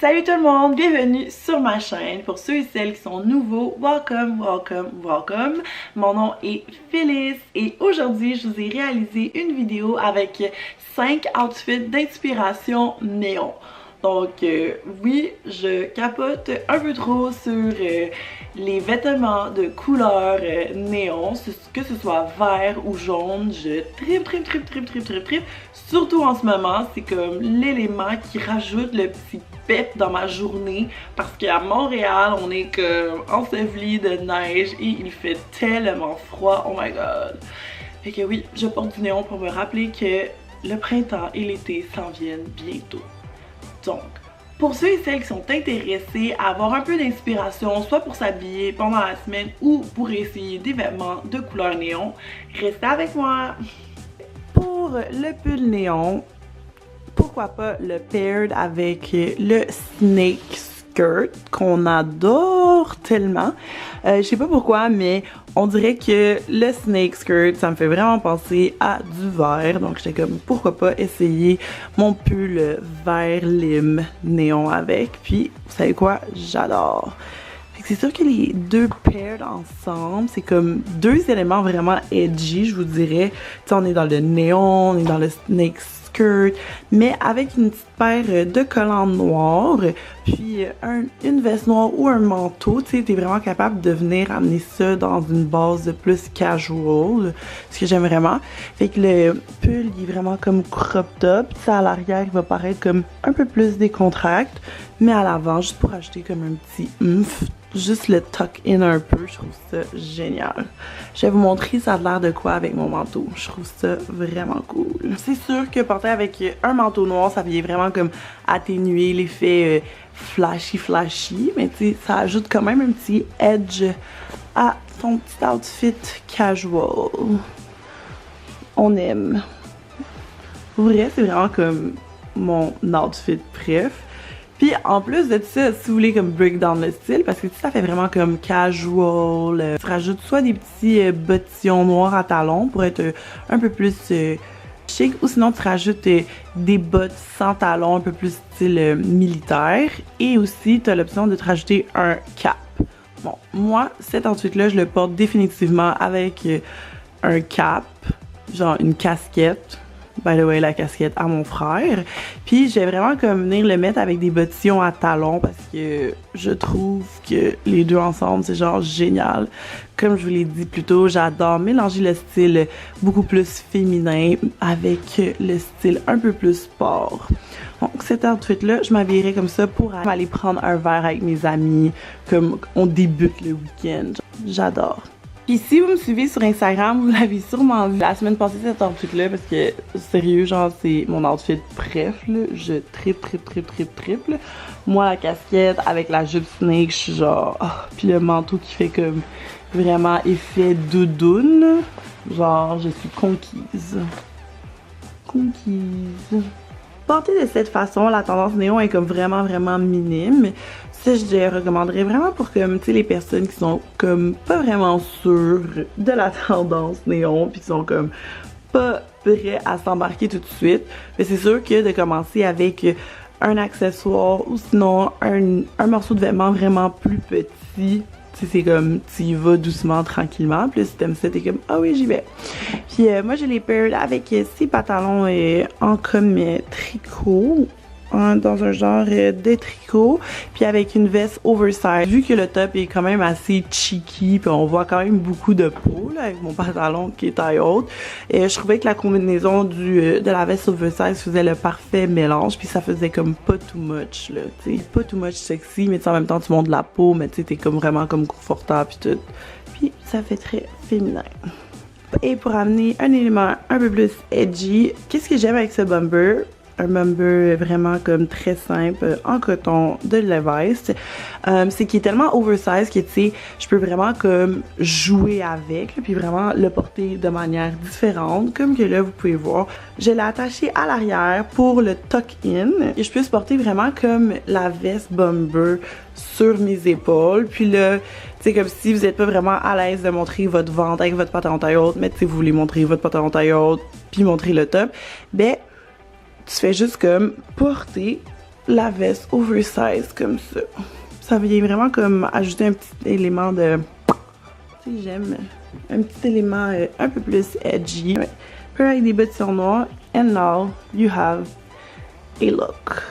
Salut tout le monde, bienvenue sur ma chaîne. Pour ceux et celles qui sont nouveaux, welcome, welcome, welcome. Mon nom est Phyllis et aujourd'hui je vous ai réalisé une vidéo avec 5 outfits d'inspiration néon. Donc oui, je capote un peu trop sur les vêtements de couleur néon, que ce soit vert ou jaune, je tripe. Surtout en ce moment, c'est comme l'élément qui rajoute le petit pep dans ma journée parce qu'à Montréal, on est comme enseveli de neige et il fait tellement froid, oh my god. Fait que oui, je porte du néon pour me rappeler que le printemps et l'été s'en viennent bientôt. Donc, pour ceux et celles qui sont intéressés à avoir un peu d'inspiration, soit pour s'habiller pendant la semaine ou pour essayer des vêtements de couleur néon, restez avec moi! Pour le pull néon, pourquoi pas le paired avec le snake skirt qu'on adore tellement. Je sais pas pourquoi, mais on dirait que le snake skirt, ça me fait vraiment penser à du vert. Donc j'étais comme, pourquoi pas essayer mon pull vert lime néon avec. Puis, vous savez quoi? J'adore. C'est sûr que les deux pairs ensemble, c'est comme deux éléments vraiment edgy, je vous dirais. Tu sais, on est dans le néon, on est dans le snake skirt, mais avec une petite paire de collants noirs, puis une veste noire ou un manteau, tu sais, t'es vraiment capable de venir amener ça dans une base plus casual, ce que j'aime vraiment. Fait que le pull, il est vraiment comme cropped up, tu sais, à l'arrière, il va paraître comme un peu plus décontracté, mais à l'avant, juste pour ajouter comme un petit oomph, juste le tuck in un peu, je trouve ça génial. Je vais vous montrer ça a l'air de quoi avec mon manteau. Je trouve ça vraiment cool. C'est sûr que porter avec un manteau noir, ça vient vraiment comme atténuer l'effet flashy, mais tu sais, ça ajoute quand même un petit edge à ton petit outfit casual. On aime. Pour vrai, c'est vraiment comme mon outfit préf. Puis en plus de ça, si vous voulez comme break down le style, parce que ça fait vraiment comme casual, tu rajoutes soit des petits bottillons noirs à talons pour être un peu plus chic, ou sinon tu rajoutes des bottes sans talons un peu plus style militaire, et aussi tu as l'option de te rajouter un cap. Bon, moi cet outfit là je le porte définitivement avec un cap, genre une casquette. By the way, la casquette à mon frère. Puis j'ai vraiment comme venir le mettre avec des bottillons à talons parce que je trouve que les deux ensemble, c'est genre génial. Comme je vous l'ai dit plus tôt, j'adore mélanger le style beaucoup plus féminin avec le style un peu plus sport. Donc cet outfit-là, je m'habillerai comme ça pour aller prendre un verre avec mes amis, comme on débute le week-end. J'adore. Puis si vous me suivez sur Instagram, vous l'avez sûrement vu la semaine passée cet outfit-là parce que sérieux, genre c'est mon outfit préf, là. Je tripe. Moi la casquette avec la jupe snake, je suis genre, oh. Puis le manteau qui fait comme vraiment effet doudoune, genre je suis conquise. Portée de cette façon, la tendance néon est comme vraiment minime. Ça, je les recommanderais vraiment pour comme, tu sais, les personnes qui sont comme pas vraiment sûres de la tendance néon puis qui sont comme pas prêts à s'embarquer tout de suite. Mais c'est sûr que de commencer avec un accessoire ou sinon un morceau de vêtement vraiment plus petit, tu sais, c'est comme, tu y vas doucement, tranquillement. Puis là, si t'aimes ça, t'es comme, ah oui, j'y vais. Puis moi, je les paired avec ces pantalons en comme tricot. Dans un genre de tricot, puis avec une veste oversize. Vu que le top est quand même assez cheeky, puis on voit quand même beaucoup de peau là, avec mon pantalon qui est taille haute, et je trouvais que la combinaison de la veste oversize faisait le parfait mélange, puis ça faisait comme pas too much là, tu sais, pas too much sexy, mais en même temps tu montes la peau, mais tu sais t'es comme vraiment comme confortable puis tout, puis ça fait très féminin. Et pour amener un élément un peu plus edgy, qu'est-ce que j'aime avec ce bomber? Un bomber vraiment comme très simple en coton de Levi's, c'est qu'il est tellement oversize que tu sais je peux vraiment comme jouer avec puis vraiment le porter de manière différente, comme que là vous pouvez voir je l'ai attaché à l'arrière pour le tuck in et je peux porter vraiment comme la veste bomber sur mes épaules, puis là tu sais comme si vous êtes pas vraiment à l'aise de montrer votre ventre avec votre pantalon taille haute, mais tu sais vous voulez montrer votre pantalon taille haute puis montrer le top, ben tu fais juste comme porter la veste oversize comme ça. Ça vient vraiment comme ajouter un petit élément de... Tu sais, j'aime un petit élément un peu plus edgy. Peu avec des bottillons noirs. And now you have a look.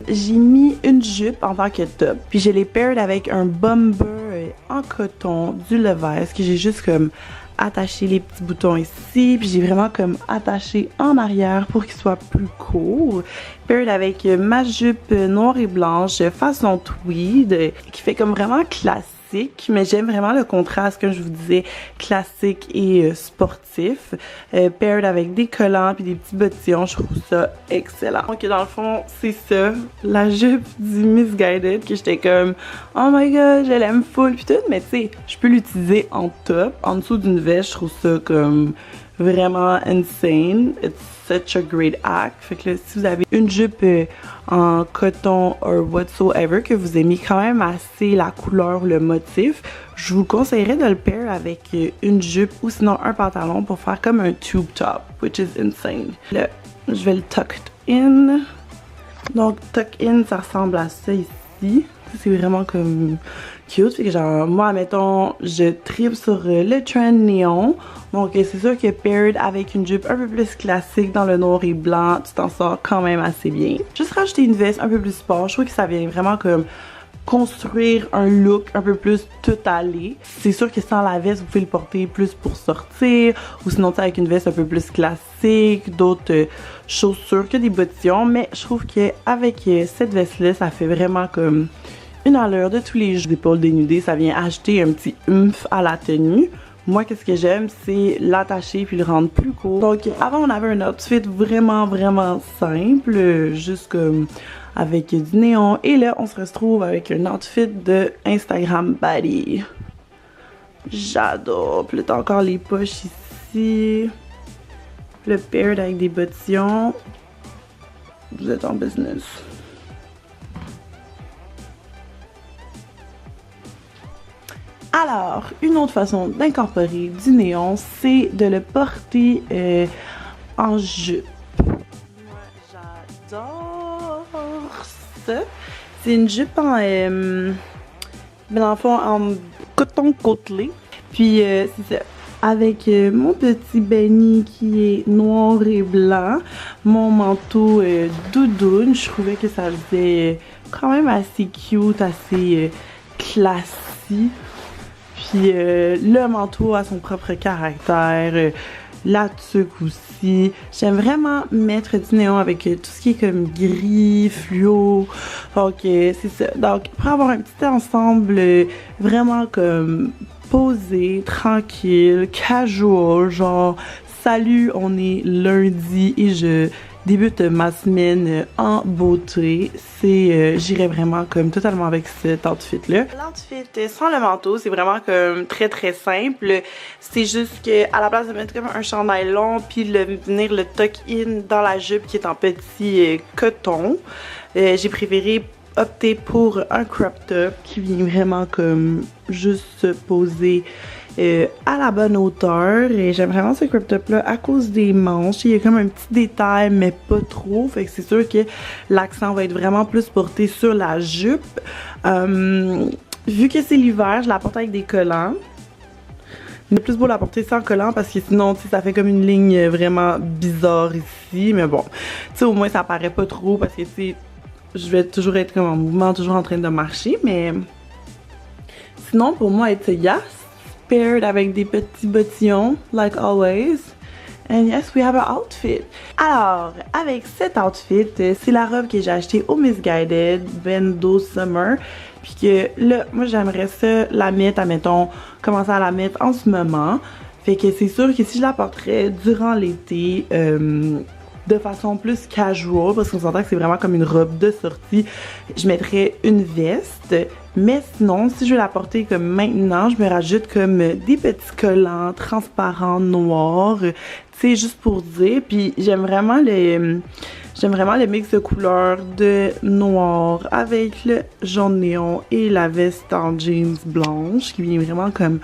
J'ai mis une jupe en tant que top, puis je l'ai paired avec un bomber en coton du Levi's que j'ai juste comme attaché les petits boutons ici, puis j'ai vraiment comme attaché en arrière pour qu'il soit plus court. Paired avec ma jupe noire et blanche façon tweed qui fait comme vraiment classique, mais j'aime vraiment le contraste, comme je vous disais, classique et sportif. Paired avec des collants puis des petits bottillons, je trouve ça excellent. Donc dans le fond, c'est ça, la jupe du Missguided que j'étais comme oh my god, je l'aime full puis tout, mais tu sais, je peux l'utiliser en top, en dessous d'une veste, je trouve ça comme vraiment insane. It's such a great act. Fait que là, si vous avez une jupe en coton or whatsoever que vous aimez quand même assez la couleur, le motif, je vous conseillerais de le pair avec une jupe ou sinon un pantalon pour faire comme un tube top, which is insane. Là, je vais le tuck in. Donc tuck in, ça ressemble à ça ici. C'est vraiment comme cute. Fait que genre, moi, mettons, je tripe sur le trend néon. Donc, c'est sûr que paired avec une jupe un peu plus classique dans le noir et blanc, tu t'en sors quand même assez bien. Juste rajouter une veste un peu plus sport. Je trouve que ça vient vraiment comme construire un look un peu plus tout allé. C'est sûr que sans la veste, vous pouvez le porter plus pour sortir, ou sinon avec une veste un peu plus classique, d'autres chaussures que des bottillons. Mais je trouve qu'avec cette veste-là, ça fait vraiment comme une allure de tous les jours. Épaules dénudées, ça vient ajouter un petit oomph à la tenue. Moi, qu'est-ce que j'aime, c'est l'attacher puis le rendre plus court. Donc, avant, on avait un outfit vraiment simple, juste comme avec du néon. Et là, on se retrouve avec un outfit de Instagram baddie. J'adore. Puis là, t'as encore les poches ici. Le paired avec des bottillons. Vous êtes en business. Alors, une autre façon d'incorporer du néon, c'est de le porter en jupe. Moi, j'adore ça. C'est une jupe en, dans le fond, en coton côtelé. Puis, c'est ça. Avec mon petit beanie qui est noir et blanc, mon manteau doudoune, je trouvais que ça faisait quand même assez cute, assez classique. Puis le manteau a son propre caractère, la tuque aussi. J'aime vraiment mettre du néon avec tout ce qui est comme gris, fluo. Donc c'est ça. Donc pour avoir un petit ensemble vraiment comme posé, tranquille, casual, genre salut, on est lundi et je débute ma semaine en beauté. C'est, j'irais vraiment comme totalement avec cet outfit-là. L'outfit sans le manteau, c'est vraiment comme très simple. C'est juste que à la place de mettre comme un chandail long puis venir le tuck in dans la jupe qui est en petit coton, j'ai préféré opter pour un crop top qui vient vraiment comme juste se poser à la bonne hauteur. Et j'aime vraiment ce crop top là à cause des manches. Il y a comme un petit détail mais pas trop, fait que c'est sûr que l'accent va être vraiment plus porté sur la jupe. Vu que c'est l'hiver, je la porte avec des collants. C'est plus beau la porter sans collant parce que sinon, tu sais, ça fait comme une ligne vraiment bizarre ici. Mais bon, tu sais, au moins ça paraît pas trop parce que, tu sais, je vais toujours être comme en mouvement, toujours en train de marcher. Mais sinon, pour moi, it's a yes. Paired avec des petits bottillons, like always. And yes, we have an outfit. Alors, avec cet outfit, c'est la robe que j'ai achetée au Missguided Bendo Summer. Puis que là, moi j'aimerais ça la mettre, admettons, commencer à la mettre en ce moment. Fait que c'est sûr que si je la porterais durant l'été, de façon plus casual, parce qu'on s'entend que c'est vraiment comme une robe de sortie, je mettrais une veste. Mais sinon, si je veux la porter comme maintenant, je me rajoute comme des petits collants transparents noirs, tu sais, juste pour dire. Puis j'aime vraiment le mix de couleurs de noir avec le jaune néon et la veste en jeans blanche qui vient vraiment comme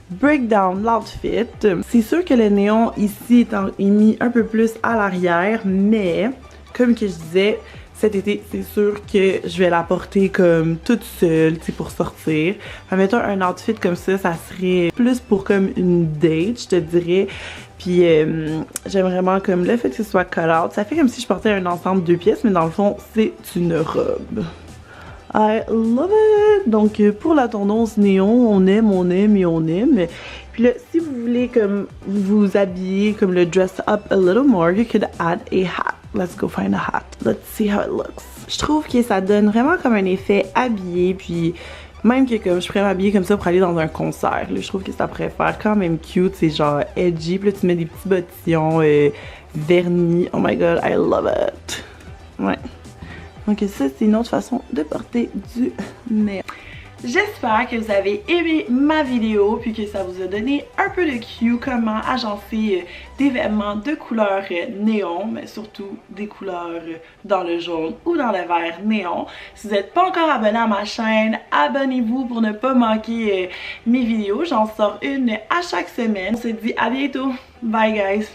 break down l'outfit. C'est sûr que le néon ici est mis un peu plus à l'arrière, mais comme que je disais, cet été, c'est sûr que je vais la porter comme toute seule, tu sais, pour sortir. Mettons un outfit comme ça serait plus pour comme une date, je te dirais. Puis j'aime vraiment comme le fait que ce soit cut-out. Ça fait comme si je portais un ensemble 2 pièces, mais dans le fond, c'est une robe. I love it! Donc pour la tendance néon, on aime et on aime. Puis là, si vous voulez comme vous habiller comme le dress up a little more, you could add a hat. Let's go find a hat. Let's see how it looks. Je trouve que ça donne vraiment comme un effet habillé, puis même que comme je pourrais m'habiller comme ça pour aller dans un concert. Là, je trouve que ça pourrait faire quand même cute, c'est genre edgy, puis là tu mets des petits bottillons vernis. Oh my god, I love it! Ouais. Donc ça, c'est une autre façon de porter du néon. J'espère que vous avez aimé ma vidéo puis que ça vous a donné un peu de cue comment agencer des vêtements de couleur néon, mais surtout des couleurs dans le jaune ou dans le vert néon. Si vous n'êtes pas encore abonné à ma chaîne, abonnez-vous pour ne pas manquer mes vidéos. J'en sors une à chaque semaine. On se dit à bientôt. Bye guys!